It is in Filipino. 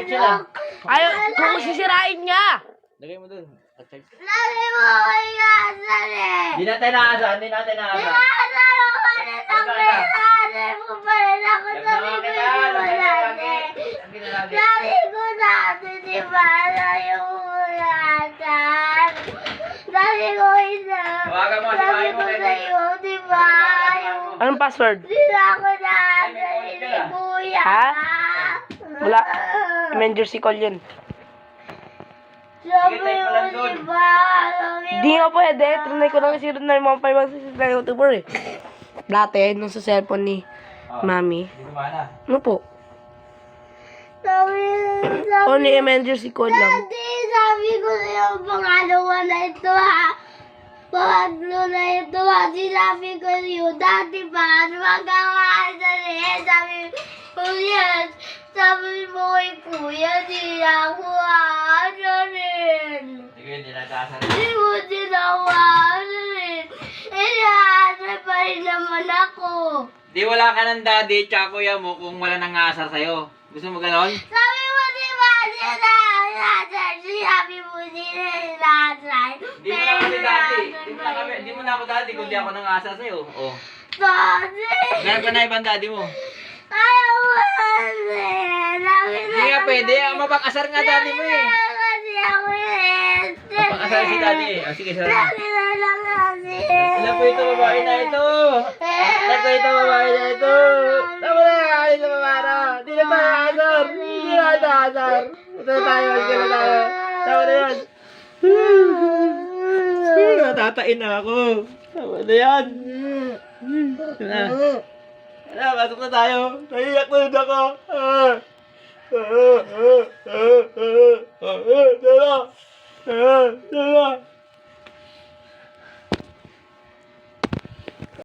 sila. Ayaw, kung sisirain niya. Lagay mo doon. Lagi mo ko inasal eh. Hindi natin naasan, hindi natin naasan. Inasal ako na ng kailangan mo pa rin ako sabi ko yung natin. Sabi ko natin, di ba, na yung natin. Sabi ko isa. Tawagan mo, Sabi sipahin mo ko tayo. sa'yo, di ba, yung Anong password? sila ko natin, ni Kuya. Ha? Wala. Emergency call yun. Sabi Sige, tayo ko, pala doon. di ba, sabi Di nga pwede. Trinay ko lang kasi na yung mga 5 na YouTuber eh. Dati, nung sa cellphone ni Mami. Hindi kumana. Ano po? sabi, O ni emergency call lang. Dati, sabi ko sa'yo, pangalawa na ito ha. Pangatlo na ito ha. Sinabi ko sa'yo, dati pa, magkakasan eh. Sabi ko yan. Sabi mo kay Kuya, di ako ano rin. Sige, hindi natin naasan. Di mo sinawa rin. Inaasal pa rin naman ako. Di wala ka ng daddy tsaka kuya mo kung wala nang asar sa'yo. Gusto mo ganon? Sabi mo di ba sinasal? Sinabi mo sinasal. Di mo na kami daddy. Di mo na ako daddy kung di ako nang asar sa'yo. Oh. Kasi, Meron ka na ibang daddy mo. ayaw mo kasi. Hindi nga pwede. Mapag-asar nga daddy mo eh. Kasi ako eh. Mapag-asar si daddy eh. Oh, sige, sarap. Lagi na lang kasi. Ilan po ito babae na ito? Ilan po ito babae na ito? Tama na kakain sa babara. Di na tayo asar. Di na tayo asar. Ito na tayo. Ito na tayo. Tama na yan. Natatain na ako. Tama na yan. Ito na. Ano, pasok na tayo. Naiyak na rin ako. Tara. Tara.